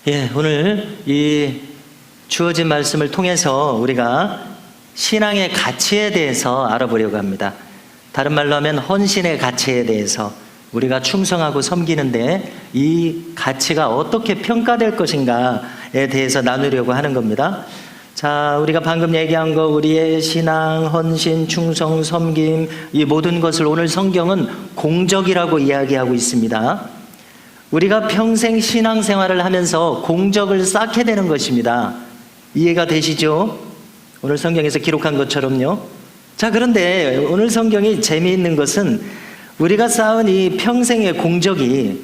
예, 오늘 이 주어진 말씀을 통해서 우리가 신앙의 가치에 대해서 알아보려고 합니다. 다른 말로 하면 헌신의 가치에 대해서 우리가 충성하고 섬기는데 이 가치가 어떻게 평가될 것인가에 대해서 나누려고 하는 겁니다. 자, 우리가 방금 얘기한 거 우리의 신앙, 헌신, 충성, 섬김 이 모든 것을 오늘 성경은 공적이라고 이야기하고 있습니다. 우리가 평생 신앙생활을 하면서 공적을 쌓게 되는 것입니다. 이해가 되시죠? 오늘 성경에서 기록한 것처럼요. 자, 그런데 오늘 성경이 재미있는 것은 우리가 쌓은 이 평생의 공적이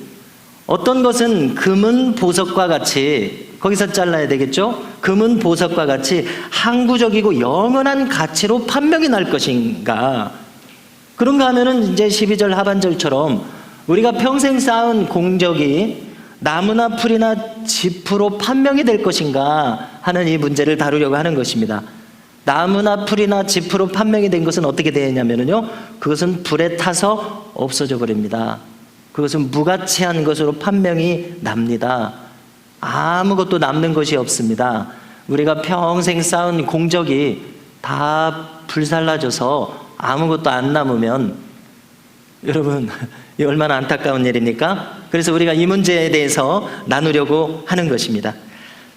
어떤 것은 금은 보석과 같이, 거기서 잘라야 되겠죠? 금은 보석과 같이 항구적이고 영원한 가치로 판명이 날 것인가? 그런가 하면은 이제 12절 하반절처럼 우리가 평생 쌓은 공적이 나무나 풀이나 짚으로 판명이 될 것인가 하는 이 문제를 다루려고 하는 것입니다. 나무나 풀이나 짚으로 판명이 된 것은 어떻게 되느냐면요, 그것은 불에 타서 없어져 버립니다. 그것은 무가치한 것으로 판명이 납니다. 아무것도 남는 것이 없습니다. 우리가 평생 쌓은 공적이 다 불살라져서 아무것도 안 남으면 여러분, 이 얼마나 안타까운 일입니까? 그래서 우리가 이 문제에 대해서 나누려고 하는 것입니다.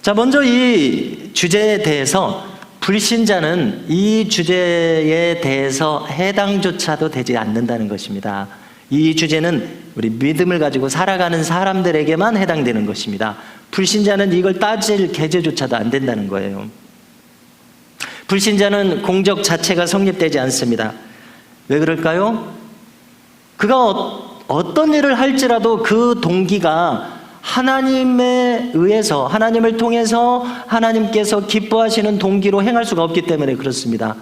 자, 먼저 이 주제에 대해서 불신자는 이 주제에 대해서 해당조차도 되지 않는다는 것입니다. 이 주제는 우리 믿음을 가지고 살아가는 사람들에게만 해당되는 것입니다. 불신자는 이걸 따질 계제조차도 안 된다는 거예요. 불신자는 공적 자체가 성립되지 않습니다. 왜 그럴까요? 그가 어떤 일을 할지라도 그 동기가 하나님에 의해서, 하나님을 통해서 하나님께서 기뻐하시는 동기로 행할 수가 없기 때문에 그렇습니다.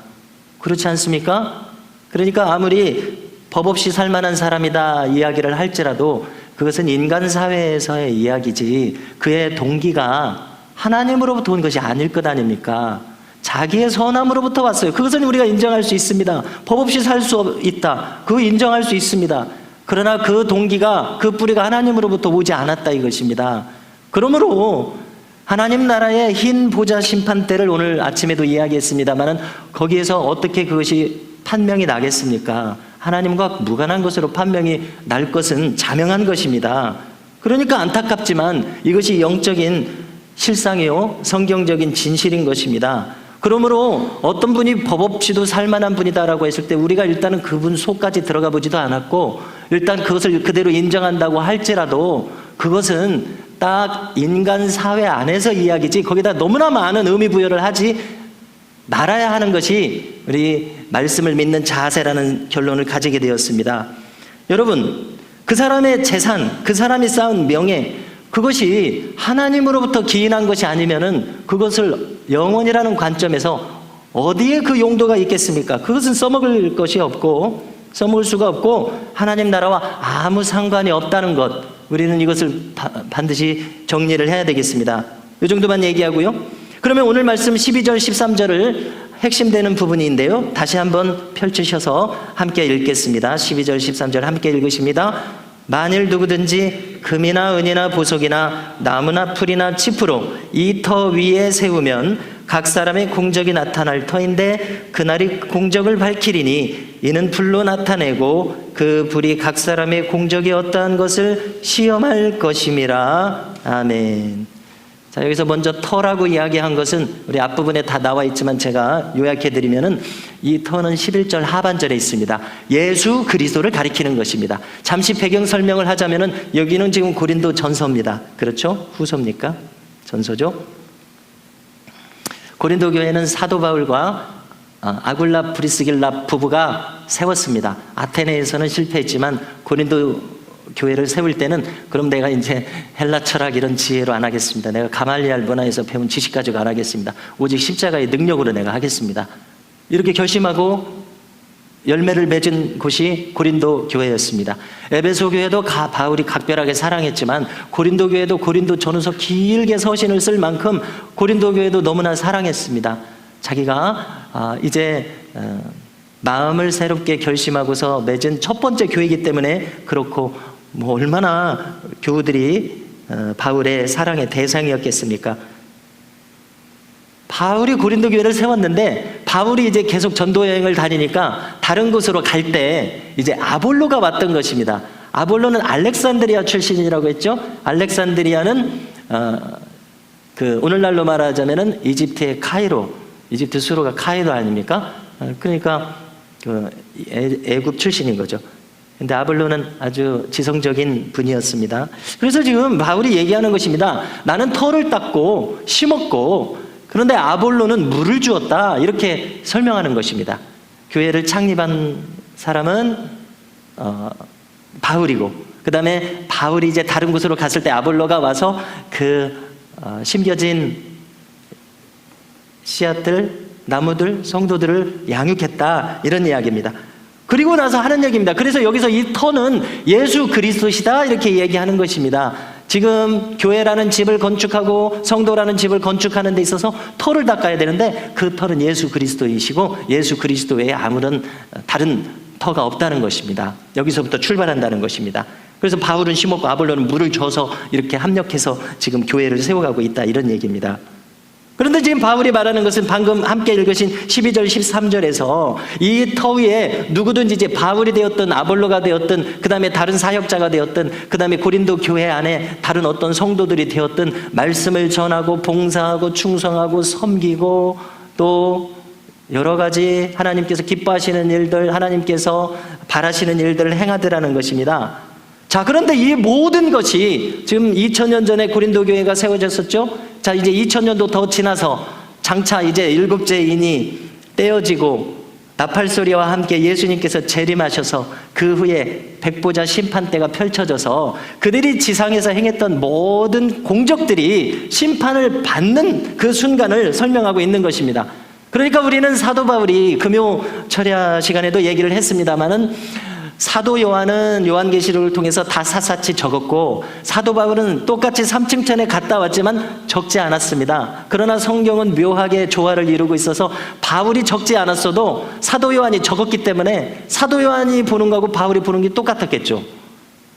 그렇지 않습니까? 그러니까 아무리 법 없이 살만한 사람이다 이야기를 할지라도 그것은 인간 사회에서의 이야기지 그의 동기가 하나님으로부터 온 것이 아닐 것 아닙니까? 자기의 선함으로부터 왔어요. 그것은 우리가 인정할 수 있습니다. 법 없이 살 수 있다. 그거 인정할 수 있습니다. 그러나 그 동기가, 그 뿌리가 하나님으로부터 오지 않았다 이것입니다. 그러므로 하나님 나라의 흰 보좌 심판대를 오늘 아침에도 이야기했습니다만 거기에서 어떻게 그것이 판명이 나겠습니까? 하나님과 무관한 것으로 판명이 날 것은 자명한 것입니다. 그러니까 안타깝지만 이것이 영적인 실상이요 성경적인 진실인 것입니다. 그러므로 어떤 분이 법 없이도 살만한 분이다라고 했을 때 우리가 일단은 그분 속까지 들어가 보지도 않았고 일단 그것을 그대로 인정한다고 할지라도 그것은 딱 인간 사회 안에서 이야기지 거기다 너무나 많은 의미 부여를 하지 말아야 하는 것이 우리 말씀을 믿는 자세라는 결론을 가지게 되었습니다. 여러분, 그 사람의 재산, 그 사람이 쌓은 명예, 그것이 하나님으로부터 기인한 것이 아니면은 그것을 영원이라는 관점에서 어디에 그 용도가 있겠습니까? 그것은 써먹을 것이 없고 써먹을 수가 없고 하나님 나라와 아무 상관이 없다는 것, 우리는 이것을 반드시 정리를 해야 되겠습니다. 이 정도만 얘기하고요. 그러면 오늘 말씀 12절 13절을 핵심되는 부분인데요, 다시 한번 펼치셔서 함께 읽겠습니다. 12절 13절 함께 읽으십니다. 만일 누구든지 금이나 은이나 보석이나 나무나 풀이나 짚으로 이 터 위에 세우면 각 사람의 공적이 나타날 터인데 그날이 공적을 밝히리니 이는 불로 나타내고 그 불이 각 사람의 공적이 어떠한 것을 시험할 것임이라. 아멘. 자, 여기서 먼저 터라고 이야기한 것은 우리 앞부분에 다 나와 있지만 제가 요약해드리면은 이 터는 11절 하반절에 있습니다. 예수 그리스도를 가리키는 것입니다. 잠시 배경 설명을 하자면은 여기는 지금 고린도 전서입니다. 그렇죠? 후서입니까? 전서죠? 고린도 교회는 사도 바울과 아굴라 브리스길라 부부가 세웠습니다. 아테네에서는 실패했지만 고린도 교회를 세울 때는 그럼 내가 이제 헬라 철학 이런 지혜로 안 하겠습니다. 내가 가말리알 문화에서 배운 지식 가지고 안 하겠습니다. 오직 십자가의 능력으로 내가 하겠습니다. 이렇게 결심하고 열매를 맺은 곳이 고린도 교회였습니다. 에베소 교회도 바울이 각별하게 사랑했지만 고린도 교회도 고린도 전후서 길게 서신을 쓸 만큼 고린도 교회도 너무나 사랑했습니다. 자기가 이제 마음을 새롭게 결심하고서 맺은 첫 번째 교회이기 때문에 그렇고 얼마나 교우들이 바울의 사랑의 대상이었겠습니까? 바울이 고린도 교회를 세웠는데 바울이 이제 계속 전도 여행을 다니니까 다른 곳으로 갈 때 이제 아볼로가 왔던 것입니다. 아볼로는 알렉산드리아 출신이라고 했죠. 알렉산드리아는 오늘날로 말하자면은 이집트의 카이로, 이집트 수로가 카이로 아닙니까? 그러니까 애굽 출신인 거죠. 근데 아볼로는 아주 지성적인 분이었습니다. 그래서 지금 바울이 얘기하는 것입니다. 나는 터를 닦고 심었고, 그런데 아볼로는 물을 주었다, 이렇게 설명하는 것입니다. 교회를 창립한 사람은 바울이고, 그 다음에 바울이 이제 다른 곳으로 갔을 때 아볼로가 와서 심겨진 씨앗들, 나무들, 성도들을 양육했다, 이런 이야기입니다. 그리고 나서 하는 얘기입니다. 그래서 여기서 이 터는 예수 그리스도시다, 이렇게 얘기하는 것입니다. 지금 교회라는 집을 건축하고 성도라는 집을 건축하는 데 있어서 터를 닦아야 되는데 그 터는 예수 그리스도이시고 예수 그리스도 외에 아무런 다른 터가 없다는 것입니다. 여기서부터 출발한다는 것입니다. 그래서 바울은 심었고 아볼로는 물을 줘서 이렇게 합력해서 지금 교회를 세워가고 있다, 이런 얘기입니다. 그런데 지금 바울이 말하는 것은 방금 함께 읽으신 12절 13절에서 이 터 위에 누구든지 이제 바울이 되었든 아볼로가 되었든 그 다음에 다른 사역자가 되었든 그 다음에 고린도 교회 안에 다른 어떤 성도들이 되었든 말씀을 전하고 봉사하고 충성하고 섬기고 또 여러 가지 하나님께서 기뻐하시는 일들, 하나님께서 바라시는 일들을 행하더라는 것입니다. 자, 그런데 이 모든 것이 지금 2000년 전에 고린도 교회가 세워졌었죠. 자, 이제 2000년도 더 지나서 장차 이제 일곱째 인이 떼어지고 나팔소리와 함께 예수님께서 재림하셔서 그 후에 백보자 심판대가 펼쳐져서 그들이 지상에서 행했던 모든 공적들이 심판을 받는 그 순간을 설명하고 있는 것입니다. 그러니까 우리는 사도 바울이 금요 철야 시간에도 얘기를 했습니다마는 사도 요한은 요한계시록을 통해서 다 샅샅이 적었고 사도 바울은 똑같이 삼층천에 갔다 왔지만 적지 않았습니다. 그러나 성경은 묘하게 조화를 이루고 있어서 바울이 적지 않았어도 사도 요한이 적었기 때문에 사도 요한이 보는 거하고 바울이 보는 게 똑같았겠죠.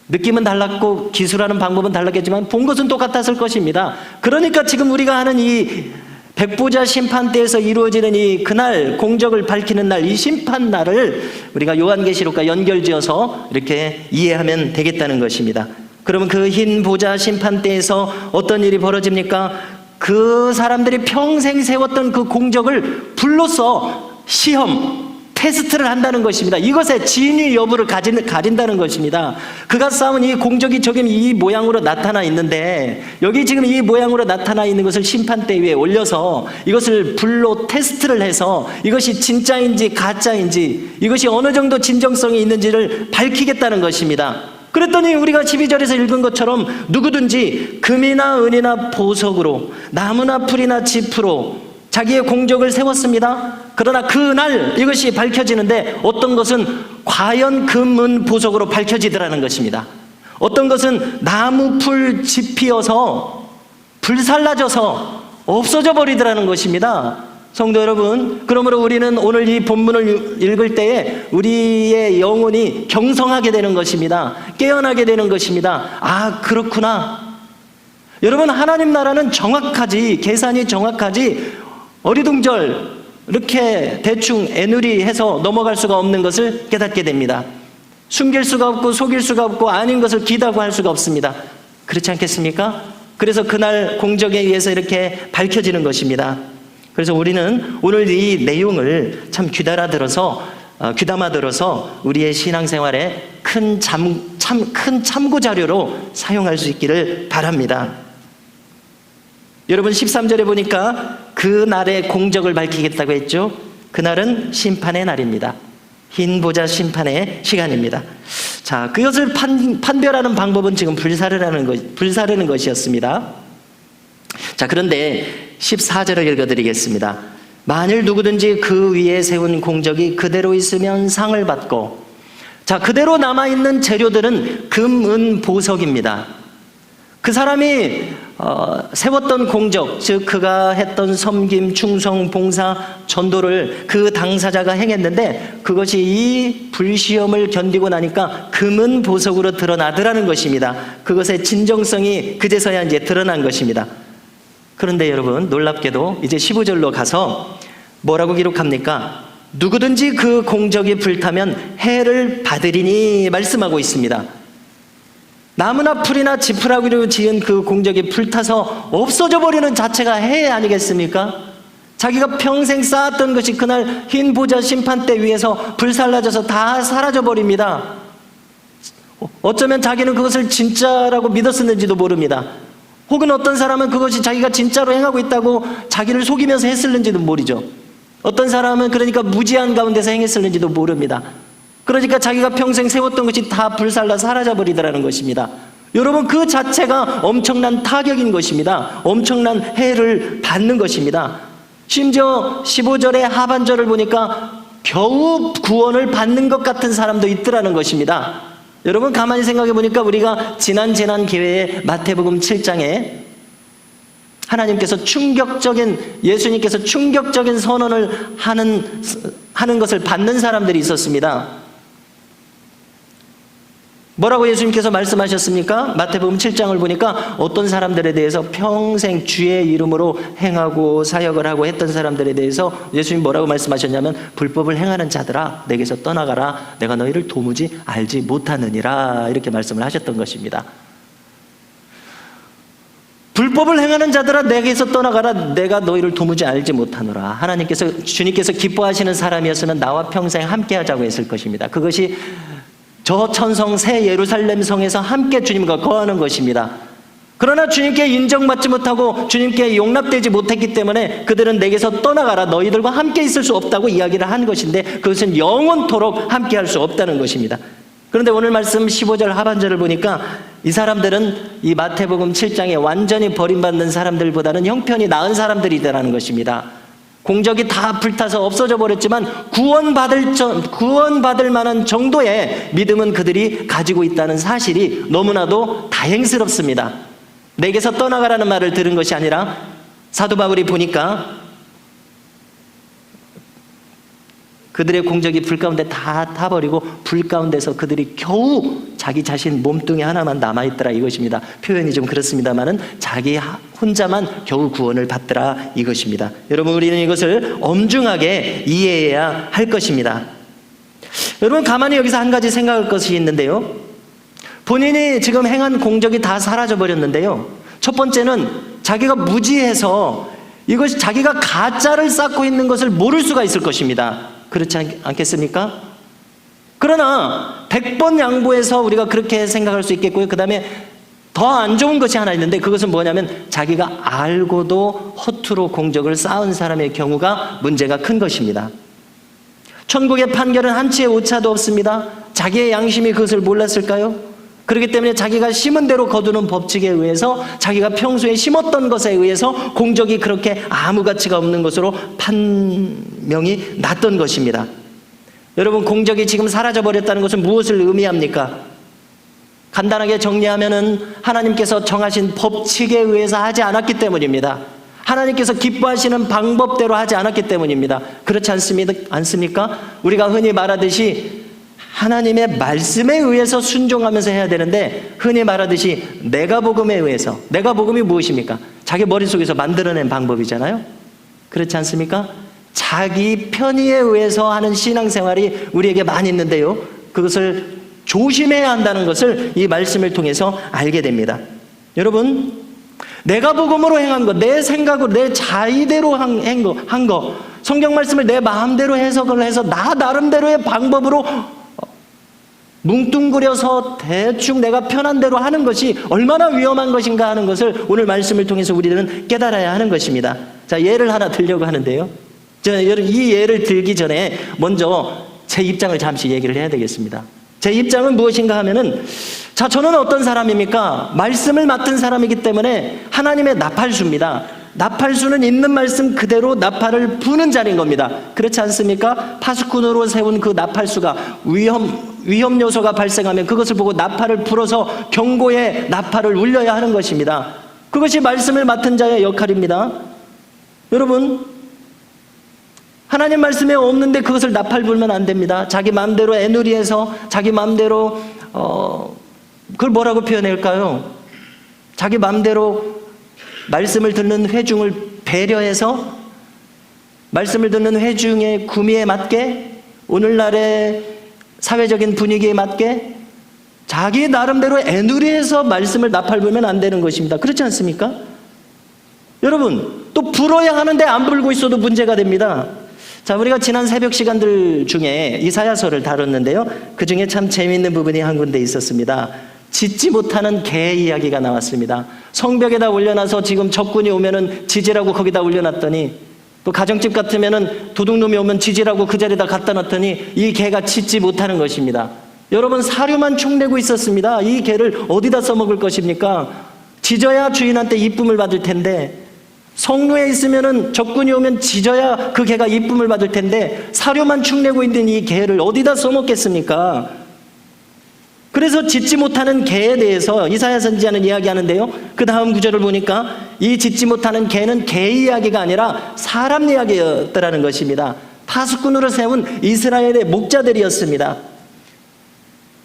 느낌은 달랐고 기술하는 방법은 달랐겠지만 본 것은 똑같았을 것입니다. 그러니까 지금 우리가 하는 이 백보자 심판대에서 이루어지는 이 그날 공적을 밝히는 날, 이 심판 날을 우리가 요한계시록과 연결지어서 이렇게 이해하면 되겠다는 것입니다. 그러면 그 흰 보자 심판대에서 어떤 일이 벌어집니까? 그 사람들이 평생 세웠던 그 공적을 불로써 시험, 테스트를 한다는 것입니다. 이것의 진위 여부를 가린다는 것입니다. 그가 쌓은 이 공적이 지금 이 모양으로 나타나 있는데 여기 지금 이 모양으로 나타나 있는 것을 심판대 위에 올려서 이것을 불로 테스트를 해서 이것이 진짜인지 가짜인지 이것이 어느 정도 진정성이 있는지를 밝히겠다는 것입니다. 그랬더니 우리가 12절에서 읽은 것처럼 누구든지 금이나 은이나 보석으로 나무나 풀이나 짚으로 자기의 공적을 세웠습니다. 그러나 그날 이것이 밝혀지는데 어떤 것은 과연 금, 은, 보석으로 밝혀지더라는 것입니다. 어떤 것은 나무, 풀, 짚이어서 불살라져서 없어져 버리더라는 것입니다. 성도 여러분, 그러므로 우리는 오늘 이 본문을 읽을 때에 우리의 영혼이 경성하게 되는 것입니다. 깨어나게 되는 것입니다. 아, 그렇구나. 여러분, 하나님 나라는 정확하지, 계산이 정확하지 어리둥절 이렇게 대충 애누리 해서 넘어갈 수가 없는 것을 깨닫게 됩니다. 숨길 수가 없고 속일 수가 없고 아닌 것을 기다고 할 수가 없습니다. 그렇지 않겠습니까? 그래서 그날 공적에 의해서 이렇게 밝혀지는 것입니다. 그래서 우리는 오늘 이 내용을 참 귀담아 들어서 우리의 신앙생활에 큰 참고 자료로 사용할 수 있기를 바랍니다. 여러분 13절에 보니까 그날의 공적을 밝히겠다고 했죠. 그날은 심판의 날입니다. 흰 보자 심판의 시간입니다. 자, 그것을 판별하는 방법은 지금 불사르는 것이었습니다. 자, 그런데 14절을 읽어드리겠습니다. 만일 누구든지 그 위에 세운 공적이 그대로 있으면 상을 받고, 자, 그대로 남아있는 재료들은 금, 은, 보석입니다. 그 사람이 세웠던 공적, 즉 그가 했던 섬김, 충성, 봉사, 전도를 그 당사자가 행했는데 그것이 이 불시험을 견디고 나니까 금은 보석으로 드러나더라는 것입니다. 그것의 진정성이 그제서야 이제 드러난 것입니다. 그런데 여러분, 놀랍게도 이제 15절로 가서 뭐라고 기록합니까? 누구든지 그 공적이 불타면 해를 받으리니 말씀하고 있습니다. 나무나 풀이나 지푸라기로 지은 그 공적이 불타서 없어져 버리는 자체가 해 아니겠습니까? 자기가 평생 쌓았던 것이 그날 흰 보좌 심판대 위에서 불살라져서 다 사라져 버립니다. 어쩌면 자기는 그것을 진짜라고 믿었었는지도 모릅니다. 혹은 어떤 사람은 그것이 자기가 진짜로 행하고 있다고 자기를 속이면서 했을는지도 모르죠. 어떤 사람은 그러니까 무지한 가운데서 행했을는지도 모릅니다. 그러니까 자기가 평생 세웠던 것이 다 불살라 사라져버리더라는 것입니다. 여러분, 그 자체가 엄청난 타격인 것입니다. 엄청난 해를 받는 것입니다. 심지어 15절의 하반절을 보니까 겨우 구원을 받는 것 같은 사람도 있더라는 것입니다. 여러분, 가만히 생각해 보니까 우리가 지난 재난기회에 마태복음 7장에 예수님께서 충격적인 선언을 하는 것을 받는 사람들이 있었습니다. 뭐라고 예수님께서 말씀하셨습니까? 마태복음 7장을 보니까 어떤 사람들에 대해서 평생 주의 이름으로 행하고 사역을 하고 했던 사람들에 대해서 예수님 뭐라고 말씀하셨냐면, 불법을 행하는 자들아 내게서 떠나가라, 내가 너희를 도무지 알지 못하느니라, 이렇게 말씀을 하셨던 것입니다. 불법을 행하는 자들아 내게서 떠나가라, 내가 너희를 도무지 알지 못하노라. 주님께서 기뻐하시는 사람이었으면 나와 평생 함께 하자고 했을 것입니다. 그것이 저 천성 새 예루살렘 성에서 함께 주님과 거하는 것입니다. 그러나 주님께 인정받지 못하고 주님께 용납되지 못했기 때문에 그들은 내게서 떠나가라, 너희들과 함께 있을 수 없다고 이야기를 한 것인데, 그것은 영원토록 함께 할 수 없다는 것입니다. 그런데 오늘 말씀 15절 하반절을 보니까 이 사람들은 이 마태복음 7장에 완전히 버림받는 사람들보다는 형편이 나은 사람들이라는 것입니다. 공적이 다 불타서 없어져 버렸지만 구원받을 만한 정도의 믿음은 그들이 가지고 있다는 사실이 너무나도 다행스럽습니다. 내게서 떠나가라는 말을 들은 것이 아니라 사도 바울이 보니까 그들의 공적이 불 가운데 다 타버리고 불 가운데서 그들이 겨우 자기 자신 몸뚱이 하나만 남아있더라, 이것입니다. 표현이 좀 그렇습니다만은 자기 혼자만 겨우 구원을 받더라, 이것입니다. 여러분, 우리는 이것을 엄중하게 이해해야 할 것입니다. 여러분, 가만히 여기서 한 가지 생각할 것이 있는데요. 본인이 지금 행한 공적이 다 사라져 버렸는데요. 첫 번째는 자기가 무지해서 이것이 자기가 가짜를 쌓고 있는 것을 모를 수가 있을 것입니다. 그렇지 않겠습니까? 그러나 100번 양보해서 우리가 그렇게 생각할 수 있겠고요. 그 다음에 더 안 좋은 것이 하나 있는데, 그것은 뭐냐면 자기가 알고도 허투루 공적을 쌓은 사람의 경우가 문제가 큰 것입니다. 천국의 판결은 한치의 오차도 없습니다. 자기의 양심이 그것을 몰랐을까요? 그렇기 때문에 자기가 심은 대로 거두는 법칙에 의해서, 자기가 평소에 심었던 것에 의해서 공적이 그렇게 아무 가치가 없는 것으로 판명이 났던 것입니다. 여러분, 공적이 지금 사라져버렸다는 것은 무엇을 의미합니까? 간단하게 정리하면은 하나님께서 정하신 법칙에 의해서 하지 않았기 때문입니다. 하나님께서 기뻐하시는 방법대로 하지 않았기 때문입니다. 그렇지 않습니까? 우리가 흔히 말하듯이 하나님의 말씀에 의해서 순종하면서 해야 되는데, 흔히 말하듯이 내가복음에 의해서, 내가복음이 무엇입니까? 자기 머릿속에서 만들어낸 방법이잖아요. 그렇지 않습니까? 자기 편의에 의해서 하는 신앙생활이 우리에게 많이 있는데요, 그것을 조심해야 한다는 것을 이 말씀을 통해서 알게 됩니다. 여러분, 내가복음으로 행한 것, 내 생각으로 내 자의대로 한 거, 성경 말씀을 내 마음대로 해석을 해서 나 나름대로의 방법으로 뭉뚱그려서 대충 내가 편한 대로 하는 것이 얼마나 위험한 것인가 하는 것을 오늘 말씀을 통해서 우리는 깨달아야 하는 것입니다. 자, 예를 하나 들려고 하는데요. 이 예를 들기 전에 먼저 제 입장을 잠시 얘기를 해야 되겠습니다. 제 입장은 무엇인가 하면은, 자, 저는 어떤 사람입니까? 말씀을 맡은 사람이기 때문에 하나님의 나팔수입니다. 나팔수는 있는 말씀 그대로 나팔을 부는 자리인 겁니다. 그렇지 않습니까? 파수꾼으로 세운 그 나팔수가 위험 요소가 발생하면 그것을 보고 나팔을 불어서 경고의 나팔을 울려야 하는 것입니다. 그것이 말씀을 맡은 자의 역할입니다. 여러분, 하나님 말씀에 없는데 그것을 나팔 불면 안 됩니다. 자기 마음대로 애누리해서 자기 마음대로 그걸 뭐라고 표현할까요? 자기 마음대로 말씀을 듣는 회중을 배려해서 말씀을 듣는 회중의 구미에 맞게 오늘날의 사회적인 분위기에 맞게 자기 나름대로 애누리해서 말씀을 나팔 불면 안 되는 것입니다. 그렇지 않습니까? 여러분, 또 불어야 하는데 안 불고 있어도 문제가 됩니다. 자, 우리가 지난 새벽 시간들 중에 이사야서를 다뤘는데요. 그 중에 참 재미있는 부분이 한 군데 있었습니다. 짖지 못하는 개 이야기가 나왔습니다. 성벽에다 올려놔서 지금 적군이 오면은 짖으라고 거기다 올려놨더니, 또 가정집 같으면은 도둑놈이 오면 짖으라고 그 자리에다 갖다 놨더니 이 개가 짖지 못하는 것입니다. 여러분, 사료만 축내고 있었습니다. 이 개를 어디다 써먹을 것입니까? 짖어야 주인한테 이쁨을 받을 텐데, 성루에 있으면은 적군이 오면 짖어야 그 개가 이쁨을 받을 텐데 사료만 축내고 있는 이 개를 어디다 써먹겠습니까? 그래서 짖지 못하는 개에 대해서 이사야 선지자는 이야기하는데요. 그 다음 구절을 보니까 이 짖지 못하는 개는 개 이야기가 아니라 사람 이야기였더라는 것입니다. 파수꾼으로 세운 이스라엘의 목자들이었습니다.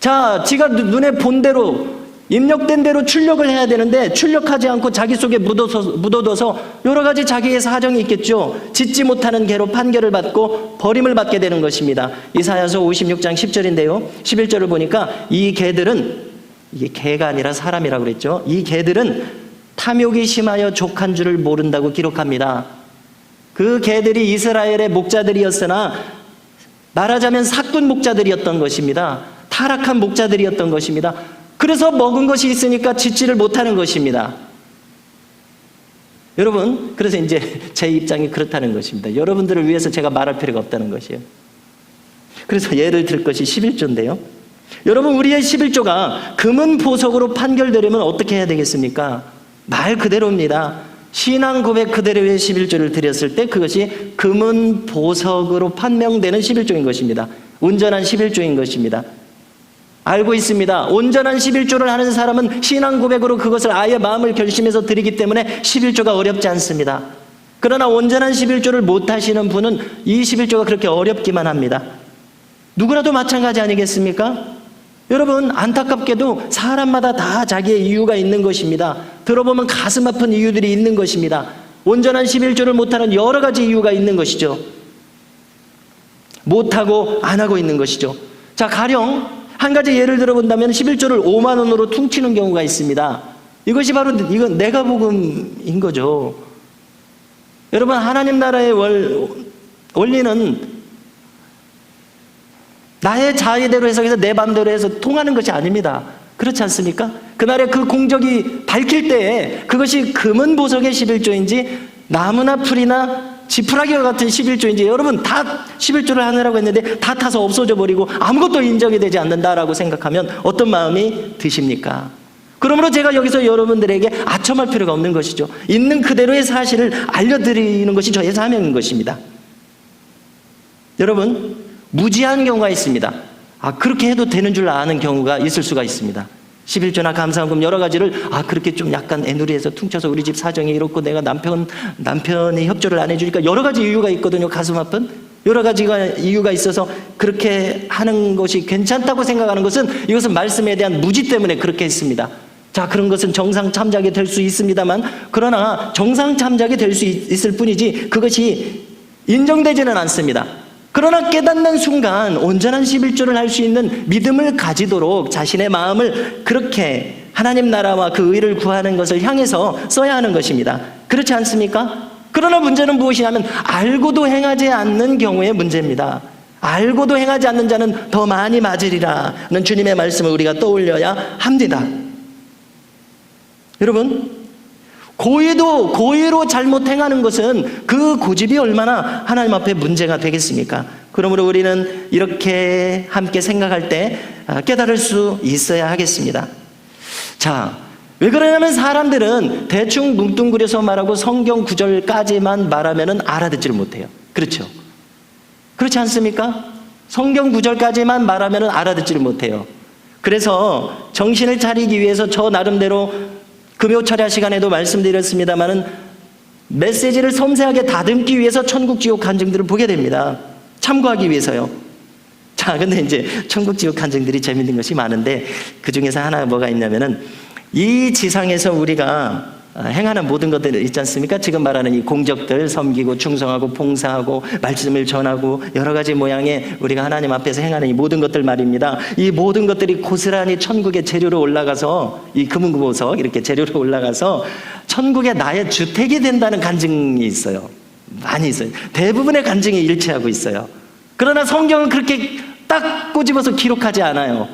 자, 지가 눈에 본 대로 입력된 대로 출력을 해야 되는데 출력하지 않고 자기 속에 묻어둬서 여러 가지 자기의 사정이 있겠죠. 짖지 못하는 개로 판결을 받고 버림을 받게 되는 것입니다. 이사야서 56장 10절인데요. 11절을 보니까 이 개들은, 이게 개가 아니라 사람이라고 그랬죠. 이 개들은 탐욕이 심하여 족한 줄을 모른다고 기록합니다. 그 개들이 이스라엘의 목자들이었으나 말하자면 사꾼 목자들이었던 것입니다. 타락한 목자들이었던 것입니다. 그래서 먹은 것이 있으니까 짖지를 못하는 것입니다. 여러분, 그래서 이제 제 입장이 그렇다는 것입니다. 여러분들을 위해서 제가 말할 필요가 없다는 것이에요. 그래서 예를 들 것이 11조인데요. 여러분, 우리의 11조가 금은 보석으로 판결되려면 어떻게 해야 되겠습니까? 말 그대로입니다. 신앙 고백 그대로의 11조를 드렸을 때 그것이 금은 보석으로 판명되는 11조인 것입니다. 온전한 11조인 것입니다. 알고 있습니다. 온전한 11조를 하는 사람은 신앙 고백으로 그것을 아예 마음을 결심해서 드리기 때문에 11조가 어렵지 않습니다. 그러나 온전한 11조를 못하시는 분은 이 11조가 그렇게 어렵기만 합니다. 누구라도 마찬가지 아니겠습니까? 여러분, 안타깝게도 사람마다 다 자기의 이유가 있는 것입니다. 들어보면 가슴 아픈 이유들이 있는 것입니다. 온전한 11조를 못하는 여러 가지 이유가 있는 것이죠. 못하고 안 하고 있는 것이죠. 자, 가령 한 가지 예를 들어본다면 11조를 5만 원으로 퉁치는 경우가 있습니다. 이것이 바로 이건 내가 복음인 거죠. 여러분, 하나님 나라의 원리는 나의 자의대로 해석해서 내 맘대로 해서 통하는 것이 아닙니다. 그렇지 않습니까? 그날의 그 공적이 밝힐 때에 그것이 금은 보석의 11조인지 나무나 풀이나 지푸라기와 같은 11조인지 여러분 다 11조를 하느라고 했는데 다 타서 없어져 버리고 아무것도 인정이 되지 않는다라고 생각하면 어떤 마음이 드십니까? 그러므로 제가 여기서 여러분들에게 아첨할 필요가 없는 것이죠. 있는 그대로의 사실을 알려드리는 것이 저의 사명인 것입니다. 여러분, 무지한 경우가 있습니다. 그렇게 해도 되는 줄 아는 경우가 있을 수가 있습니다. 11조나 감사헌금 여러 가지를 그렇게 좀 약간 애누리해서 퉁쳐서 우리 집 사정이 이렇고 내가 남편이 협조를 안 해주니까 여러 가지 이유가 있거든요. 가슴 아픈 여러 가지가 이유가 있어서 그렇게 하는 것이 괜찮다고 생각하는 것은 이것은 말씀에 대한 무지 때문에 그렇게 했습니다. 자, 그런 것은 정상 참작이 될 수 있습니다만, 그러나 정상 참작이 될 수 있을 뿐이지 그것이 인정되지는 않습니다. 그러나 깨닫는 순간 온전한 11조를 할 수 있는 믿음을 가지도록 자신의 마음을 그렇게 하나님 나라와 그 의를 구하는 것을 향해서 써야 하는 것입니다. 그렇지 않습니까? 그러나 문제는 무엇이냐면 알고도 행하지 않는 경우의 문제입니다. 알고도 행하지 않는 자는 더 많이 맞으리라는 주님의 말씀을 우리가 떠올려야 합니다. 여러분, 고의로 잘못 행하는 것은 그 고집이 얼마나 하나님 앞에 문제가 되겠습니까? 그러므로 우리는 이렇게 함께 생각할 때 깨달을 수 있어야 하겠습니다. 자, 왜 그러냐면 사람들은 대충 뭉뚱그려서 말하고 성경 구절까지만 말하면 알아듣지를 못해요. 그렇죠? 그렇지 않습니까? 성경 구절까지만 말하면 알아듣지를 못해요. 그래서 정신을 차리기 위해서 저 나름대로 금요 철야 시간에도 말씀드렸습니다마는 메시지를 섬세하게 다듬기 위해서 천국 지옥 간증들을 보게 됩니다. 참고하기 위해서요. 자, 근데 이제 천국 지옥 간증들이 재밌는 것이 많은데 그 중에서 하나 뭐가 있냐면은 이 지상에서 우리가 행하는 모든 것들 있지 않습니까? 지금 말하는 이 공적들, 섬기고 충성하고 봉사하고 말씀을 전하고 여러 가지 모양의 우리가 하나님 앞에서 행하는 이 모든 것들 말입니다. 이 모든 것들이 고스란히 천국의 재료로 올라가서 이 금은보석 이렇게 재료로 올라가서 천국의 나의 주택이 된다는 간증이 있어요. 많이 있어요. 대부분의 간증이 일치하고 있어요. 그러나 성경은 그렇게 딱 꼬집어서 기록하지 않아요.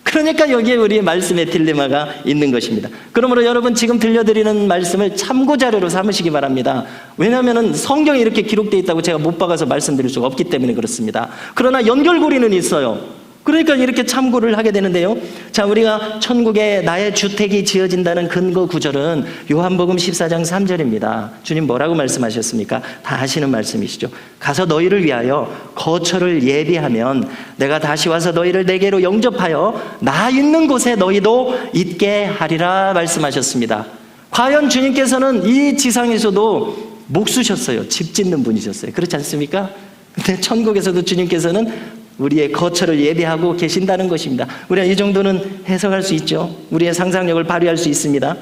그러니까 여기에 우리의 말씀의 딜레마가 있는 것입니다. 그러므로 여러분 지금 들려드리는 말씀을 참고자료로 삼으시기 바랍니다. 왜냐하면 성경에 이렇게 기록되어 있다고 제가 못 박아서 말씀드릴 수가 없기 때문에 그렇습니다. 그러나 연결고리는 있어요. 그러니까 이렇게 참고를 하게 되는데요. 자, 우리가 천국에 나의 주택이 지어진다는 근거 구절은 요한복음 14장 3절입니다. 주님 뭐라고 말씀하셨습니까? 다 아시는 말씀이시죠. 가서 너희를 위하여 거처를 예비하면 내가 다시 와서 너희를 내게로 영접하여 나 있는 곳에 너희도 있게 하리라 말씀하셨습니다. 과연 주님께서는 이 지상에서도 목수셨어요. 집 짓는 분이셨어요. 그렇지 않습니까? 근데 천국에서도 주님께서는 우리의 거처를 예비하고 계신다는 것입니다. 우리가 이 정도는 해석할 수 있죠. 우리의 상상력을 발휘할 수 있습니다.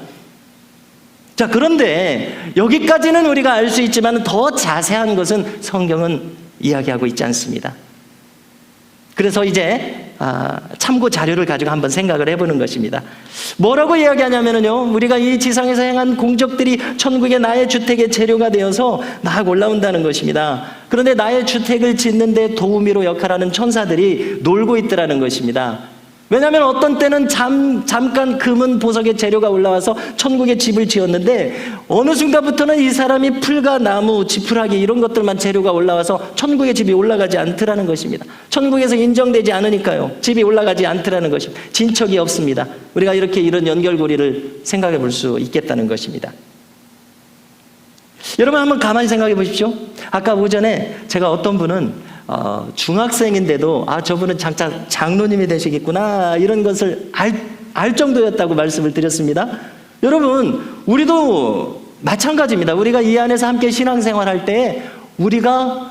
자, 그런데 여기까지는 우리가 알 수 있지만 더 자세한 것은 성경은 이야기하고 있지 않습니다. 그래서 이제 참고 자료를 가지고 한번 생각을 해보는 것입니다. 뭐라고 이야기하냐면요, 우리가 이 지상에서 행한 공적들이 천국의 나의 주택의 재료가 되어서 막 올라온다는 것입니다. 그런데 나의 주택을 짓는 데 도우미로 역할하는 천사들이 놀고 있더라는 것입니다. 왜냐하면 어떤 때는 잠깐 금은 보석의 재료가 올라와서 천국의 집을 지었는데 어느 순간부터는 이 사람이 풀과 나무, 지푸라기 이런 것들만 재료가 올라와서 천국의 집이 올라가지 않더라는 것입니다. 천국에서 인정되지 않으니까요. 집이 올라가지 않더라는 것입니다. 진척이 없습니다. 우리가 이렇게 이런 연결고리를 생각해 볼 수 있겠다는 것입니다. 여러분 한번 가만히 생각해 보십시오. 아까 오전에 제가 어떤 분은 중학생인데도 저분은 장로님이 되시겠구나 이런 것을 알 정도였다고 말씀을 드렸습니다. 여러분 우리도 마찬가지입니다. 우리가 이 안에서 함께 신앙생활할 때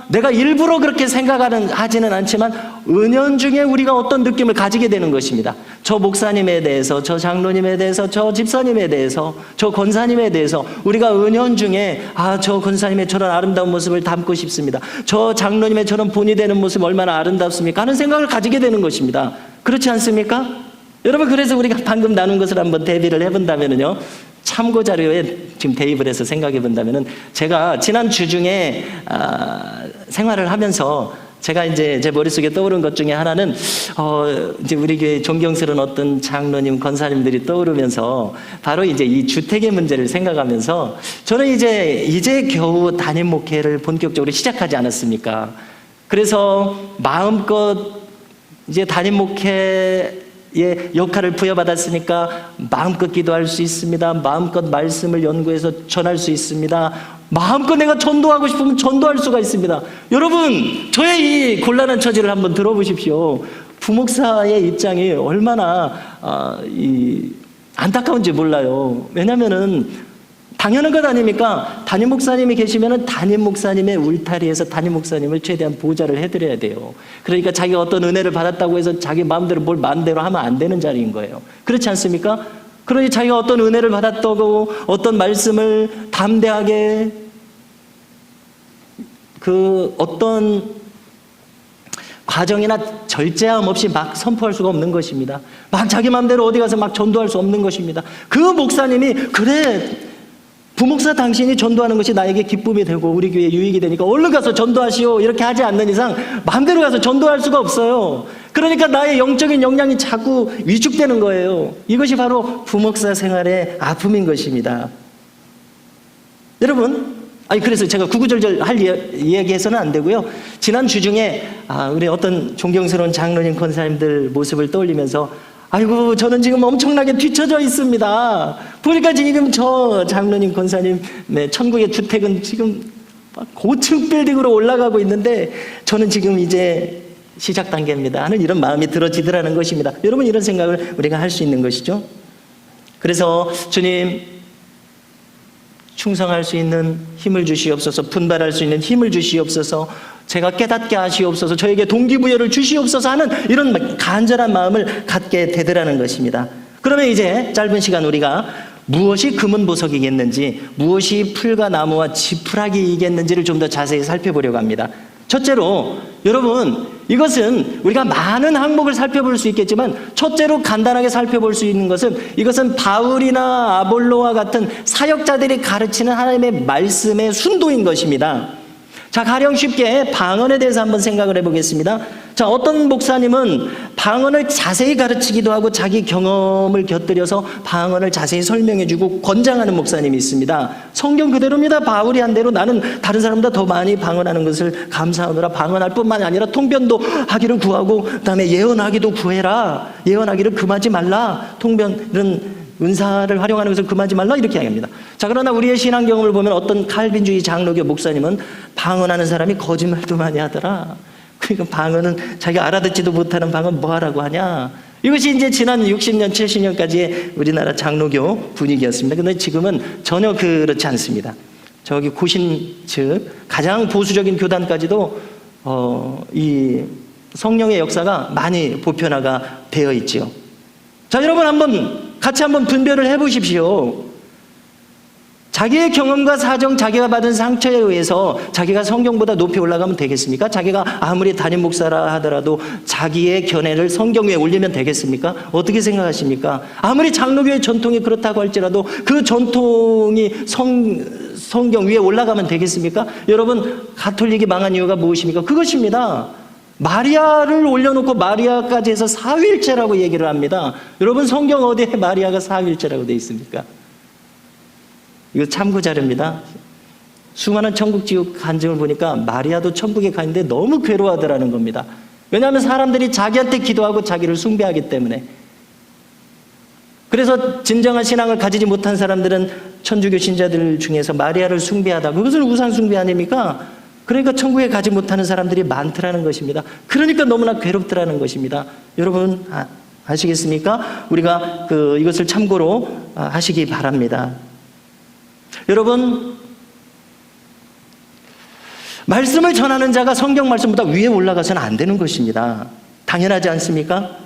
내가 일부러 그렇게 하지는 않지만 은연중에 우리가 어떤 느낌을 가지게 되는 것입니다. 저 목사님에 대해서, 저 장로님에 대해서, 저 집사님에 대해서, 저 권사님에 대해서 우리가 은연중에 저 권사님의 저런 아름다운 모습을 담고 싶습니다. 저 장로님의 저런 본이 되는 모습 얼마나 아름답습니까? 하는 생각을 가지게 되는 것입니다. 그렇지 않습니까? 여러분 그래서 우리가 방금 나눈 것을 한번 대비를 해본다면요, 참고 자료에 지금 대입을 해서 생각해 본다면은 제가 지난 주 중에 생활을 하면서 제가 이제 제 머릿속에 떠오른 것 중에 하나는 이제 우리 교회 존경스러운 어떤 장로님, 권사님들이 떠오르면서 바로 이제 이 주택의 문제를 생각하면서 저는 이제 겨우 담임 목회를 본격적으로 시작하지 않았습니까? 그래서 마음껏 이제 담임 목회 역할을 부여받았으니까 마음껏 기도할 수 있습니다. 마음껏 말씀을 연구해서 전할 수 있습니다. 마음껏 내가 전도하고 싶으면 전도할 수가 있습니다. 여러분 저의 이 곤란한 처지를 한번 들어보십시오. 부목사의 입장이 얼마나 안타까운지 몰라요. 왜냐하면은 당연한 것 아닙니까? 담임 목사님이 계시면 담임 목사님의 울타리에서 담임 목사님을 최대한 보좌를 해드려야 돼요. 그러니까 자기가 어떤 은혜를 받았다고 해서 자기 마음대로 뭘 마음대로 하면 안 되는 자리인 거예요. 그렇지 않습니까? 그러니 자기가 어떤 은혜를 받았다고 어떤 말씀을 담대하게 어떤 과정이나 절제함 없이 막 선포할 수가 없는 것입니다. 막 자기 마음대로 어디 가서 막 전도할 수 없는 것입니다. 그 목사님이 그래 부목사 당신이 전도하는 것이 나에게 기쁨이 되고 우리 교회에 유익이 되니까 얼른 가서 전도하시오 이렇게 하지 않는 이상 마음대로 가서 전도할 수가 없어요. 그러니까 나의 영적인 역량이 자꾸 위축되는 거예요. 이것이 바로 부목사 생활의 아픔인 것입니다. 여러분 그래서 제가 구구절절 할 이야기해서는 안 되고요. 지난 주 중에 우리 어떤 존경스러운 장로님 권사님들 모습을 떠올리면서 아이고 저는 지금 엄청나게 뒤처져 있습니다. 보니까 지금 저 장로님 권사님의 천국의 주택은 지금 고층 빌딩으로 올라가고 있는데 저는 지금 이제 시작 단계입니다 하는 이런 마음이 들어지더라는 것입니다. 여러분, 이런 생각을 우리가 할 수 있는 것이죠. 그래서 주님, 충성할 수 있는 힘을 주시옵소서, 분발할 수 있는 힘을 주시옵소서, 제가 깨닫게 하시옵소서, 저에게 동기부여를 주시옵소서 하는 이런 간절한 마음을 갖게 되더라는 것입니다. 그러면 이제 짧은 시간 우리가 무엇이 금은보석이겠는지, 무엇이 풀과 나무와 지푸라기이겠는지를 좀 더 자세히 살펴보려고 합니다. 첫째로, 여러분, 이것은 우리가 많은 항목을 살펴볼 수 있겠지만 첫째로 간단하게 살펴볼 수 있는 것은, 이것은 바울이나 아볼로와 같은 사역자들이 가르치는 하나님의 말씀의 순도인 것입니다. 자, 가령 쉽게 방언에 대해서 한번 생각을 해보겠습니다. 자, 어떤 목사님은 방언을 자세히 가르치기도 하고 자기 경험을 곁들여서 방언을 자세히 설명해주고 권장하는 목사님이 있습니다. 성경 그대로입니다. 바울이 한 대로 나는 다른 사람보다 더 많이 방언하는 것을 감사하노라. 방언할 뿐만 아니라 통변도 하기를 구하고, 그 다음에 예언하기도 구해라. 예언하기를 금하지 말라. 통변은 은사를 활용하는 것을 금하지 말라, 이렇게 이야기합니다. 자, 그러나 우리의 신앙 경험을 보면 어떤 칼빈주의 장로교 목사님은 방언하는 사람이 거짓말도 많이 하더라. 그러니까 방언은 자기가 알아듣지도 못하는 방언 뭐하라고 하냐. 이것이 이제 지난 60년, 70년까지의 우리나라 장로교 분위기였습니다. 그런데 지금은 전혀 그렇지 않습니다. 저기 고신 측 가장 보수적인 교단까지도 이 성령의 역사가 많이 보편화가 되어 있지요. 자, 여러분, 같이 한번 분별을 해보십시오. 자기의 경험과 사정, 자기가 받은 상처에 의해서 자기가 성경보다 높이 올라가면 되겠습니까? 자기가 아무리 담임 목사라 하더라도 자기의 견해를 성경 위에 올리면 되겠습니까? 어떻게 생각하십니까? 아무리 장로교의 전통이 그렇다고 할지라도 그 전통이 성경 위에 올라가면 되겠습니까? 여러분, 가톨릭이 망한 이유가 무엇입니까? 그것입니다. 마리아를 올려놓고 마리아까지 해서 사위일체라고 얘기를 합니다. 여러분, 성경 어디에 마리아가 사위일체라고 되어 있습니까? 이거 참고 자료입니다. 수많은 천국 지옥 간증을 보니까 마리아도 천국에 가 있는데 너무 괴로워하더라는 겁니다. 왜냐하면 사람들이 자기한테 기도하고 자기를 숭배하기 때문에. 그래서 진정한 신앙을 가지지 못한 사람들은 천주교 신자들 중에서 마리아를 숭배하다, 그것을 우상 숭배 아닙니까? 그러니까 천국에 가지 못하는 사람들이 많더라는 것입니다. 그러니까 너무나 괴롭더라는 것입니다. 여러분, 아시겠습니까? 우리가 이것을 참고로 하시기 바랍니다. 여러분, 말씀을 전하는 자가 성경 말씀보다 위에 올라가서는 안 되는 것입니다. 당연하지 않습니까?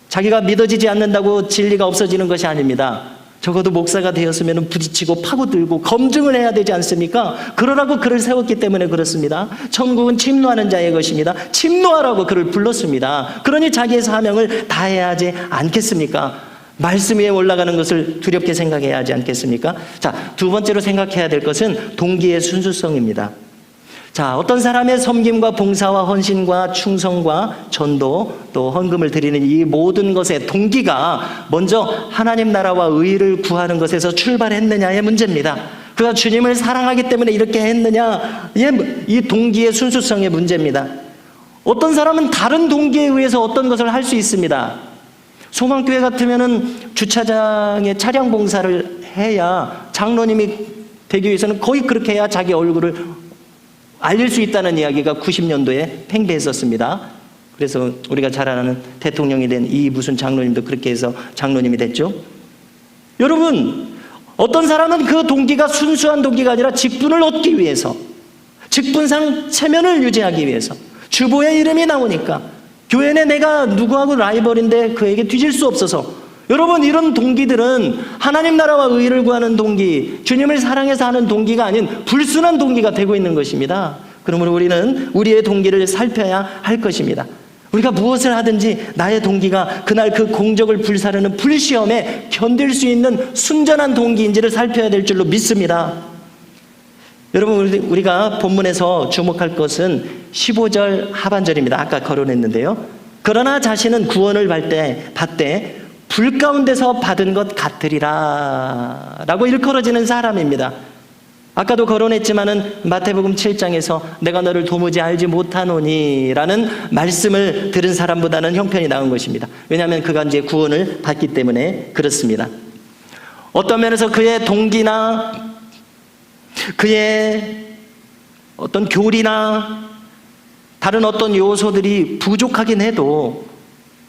자기가 믿어지지 않는다고 진리가 없어지는 것이 아닙니다. 적어도 목사가 되었으면 부딪히고 파고들고 검증을 해야 되지 않습니까? 그러라고 그를 세웠기 때문에 그렇습니다. 천국은 침노하는 자의 것입니다. 침노하라고 그를 불렀습니다. 그러니 자기의 사명을 다해야 하지 않겠습니까? 말씀 위에 올라가는 것을 두렵게 생각해야 하지 않겠습니까? 자, 두 번째로 생각해야 될 것은 동기의 순수성입니다. 자, 어떤 사람의 섬김과 봉사와 헌신과 충성과 전도, 또 헌금을 드리는 이 모든 것의 동기가 먼저 하나님 나라와 의를 구하는 것에서 출발했느냐의 문제입니다. 그가 주님을 사랑하기 때문에 이렇게 했느냐, 이 동기의 순수성의 문제입니다. 어떤 사람은 다른 동기에 의해서 어떤 것을 할 수 있습니다. 소망교회 같으면은 주차장에 차량 봉사를 해야, 장로님이 되기 위해서는 거의 그렇게 해야 자기 얼굴을 알릴 수 있다는 이야기가 90년도에 팽배했었습니다. 그래서 우리가 잘 아는 대통령이 된 이 무슨 장로님도 그렇게 해서 장로님이 됐죠. 여러분, 어떤 사람은 그 동기가 순수한 동기가 아니라 직분을 얻기 위해서, 직분상 체면을 유지하기 위해서, 주보의 이름이 나오니까, 교회 내 내가 누구하고 라이벌인데 그에게 뒤질 수 없어서, 여러분, 이런 동기들은 하나님 나라와 의를 구하는 동기, 주님을 사랑해서 하는 동기가 아닌 불순한 동기가 되고 있는 것입니다. 그러므로 우리는 우리의 동기를 살펴야 할 것입니다. 우리가 무엇을 하든지 나의 동기가 그날 그 공적을 불사르는 불시험에 견딜 수 있는 순전한 동기인지를 살펴야 될 줄로 믿습니다. 여러분, 우리가 본문에서 주목할 것은 15절 하반절입니다. 아까 거론했는데요. 그러나 자신은 구원을 받되 불 가운데서 받은 것 같으리라 라고 일컬어지는 사람입니다. 아까도 거론했지만은 마태복음 7장에서 내가 너를 도무지 알지 못하노니 라는 말씀을 들은 사람보다는 형편이 나은 것입니다. 왜냐하면 그가 이제 구원을 받기 때문에 그렇습니다. 어떤 면에서 그의 동기나 그의 어떤 교리나 다른 어떤 요소들이 부족하긴 해도,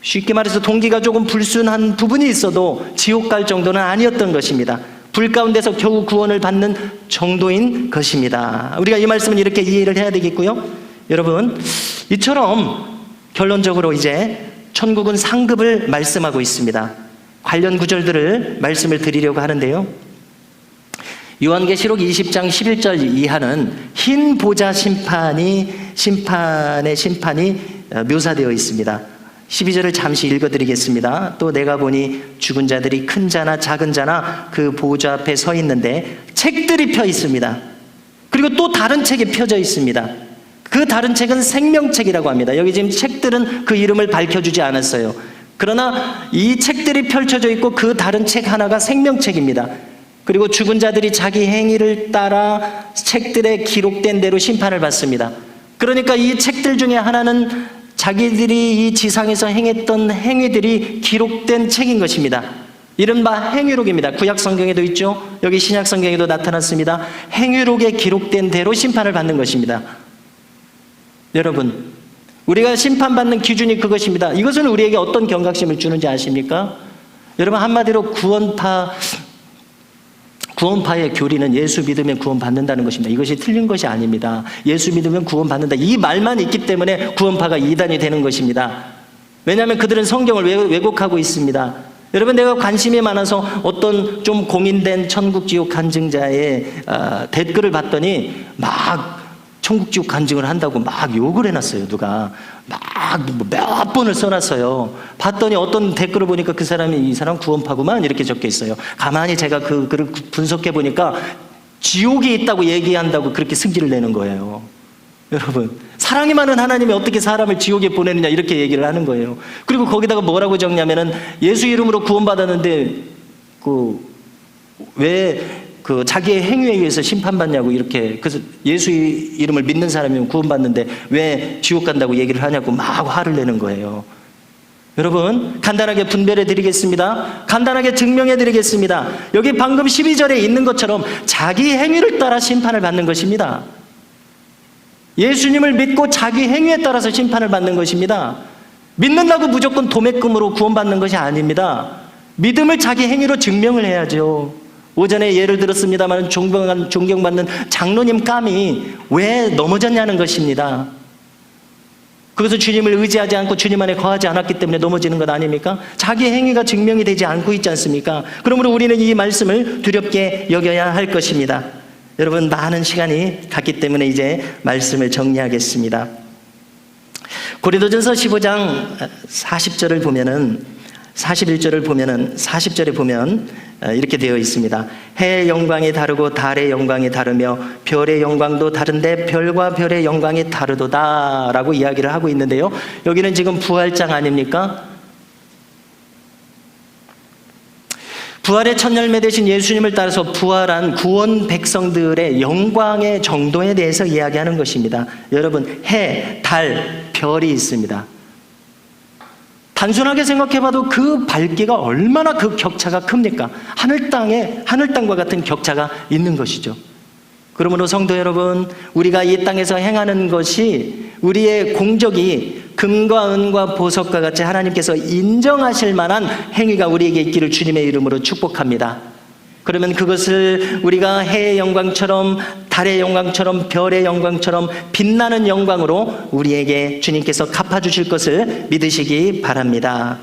쉽게 말해서 동기가 조금 불순한 부분이 있어도 지옥 갈 정도는 아니었던 것입니다. 불 가운데서 겨우 구원을 받는 정도인 것입니다. 우리가 이 말씀은 이렇게 이해를 해야 되겠고요. 여러분, 이처럼 결론적으로 이제 천국은 상급을 말씀하고 있습니다. 관련 구절들을 말씀을 드리려고 하는데요. 요한계시록 20장 11절 이하는 흰 보좌 심판의 심판이 묘사되어 있습니다. 12절을 잠시 읽어드리겠습니다. 또 내가 보니 죽은 자들이 큰 자나 작은 자나 그 보좌 앞에 서 있는데 책들이 펴 있습니다. 그리고 또 다른 책이 펴져 있습니다. 그 다른 책은 생명책이라고 합니다. 여기 지금 책들은 그 이름을 밝혀주지 않았어요. 그러나 이 책들이 펼쳐져 있고 그 다른 책 하나가 생명책입니다. 그리고 죽은 자들이 자기 행위를 따라 책들에 기록된 대로 심판을 받습니다. 그러니까 이 책들 중에 하나는 자기들이 이 지상에서 행했던 행위들이 기록된 책인 것입니다. 이른바 행위록입니다. 구약 성경에도 있죠. 여기 신약 성경에도 나타났습니다. 행위록에 기록된 대로 심판을 받는 것입니다. 여러분, 우리가 심판받는 기준이 그것입니다. 이것은 우리에게 어떤 경각심을 주는지 아십니까? 여러분, 한마디로 구원파의 교리는 예수 믿으면 구원받는다는 것입니다. 이것이 틀린 것이 아닙니다. 예수 믿으면 구원받는다, 이 말만 있기 때문에 구원파가 이단이 되는 것입니다. 왜냐하면 그들은 성경을 왜곡하고 있습니다. 여러분, 내가 관심이 많아서 어떤 좀 공인된 천국 지옥 간증자의 댓글을 봤더니 막 천국 지옥 간증을 한다고 막 욕을 해놨어요. 누가 막 몇 번을 써놨어요. 봤더니 어떤 댓글을 보니까 그 사람이 이 사람 구원파구만 이렇게 적혀 있어요. 가만히 제가 그 글을 분석해 보니까 지옥이 있다고 얘기한다고 그렇게 승질을 내는 거예요. 여러분, 사랑이 많은 하나님이 어떻게 사람을 지옥에 보내느냐 이렇게 얘기를 하는 거예요. 그리고 거기다가 뭐라고 적냐면은 예수 이름으로 구원받았는데 왜 자기의 행위에 의해서 심판받냐고, 이렇게. 그래서 예수 이름을 믿는 사람이면 구원받는데 왜 지옥 간다고 얘기를 하냐고 막 화를 내는 거예요. 여러분, 간단하게 분별해 드리겠습니다. 간단하게 증명해 드리겠습니다. 여기 방금 12절에 있는 것처럼 자기 행위를 따라 심판을 받는 것입니다. 예수님을 믿고 자기 행위에 따라서 심판을 받는 것입니다. 믿는다고 무조건 도매금으로 구원받는 것이 아닙니다. 믿음을 자기 행위로 증명을 해야죠. 오전에 예를 들었습니다만 존경받는 장로님 감이 왜 넘어졌냐는 것입니다. 그것은 주님을 의지하지 않고 주님 안에 거하지 않았기 때문에 넘어지는 것 아닙니까? 자기 행위가 증명이 되지 않고 있지 않습니까? 그러므로 우리는 이 말씀을 두렵게 여겨야 할 것입니다. 여러분, 많은 시간이 갔기 때문에 이제 말씀을 정리하겠습니다. 고린도전서 15장 40절을 보면은 41절을 보면은 40절에 보면 이렇게 되어 있습니다. 해의 영광이 다르고 달의 영광이 다르며 별의 영광도 다른데 별과 별의 영광이 다르도다 라고 이야기를 하고 있는데요. 여기는 지금 부활장 아닙니까? 부활의 첫 열매 되신 예수님을 따라서 부활한 구원 백성들의 영광의 정도에 대해서 이야기하는 것입니다. 여러분, 해, 달, 별이 있습니다. 단순하게 생각해봐도 그 밝기가 얼마나 그 격차가 큽니까? 하늘 땅과 같은 격차가 있는 것이죠. 그러므로 성도 여러분, 우리가 이 땅에서 행하는 것이 우리의 공적이 금과 은과 보석과 같이 하나님께서 인정하실 만한 행위가 우리에게 있기를 주님의 이름으로 축복합니다. 그러면 그것을 우리가 해의 영광처럼, 달의 영광처럼, 별의 영광처럼 빛나는 영광으로 우리에게 주님께서 갚아주실 것을 믿으시기 바랍니다.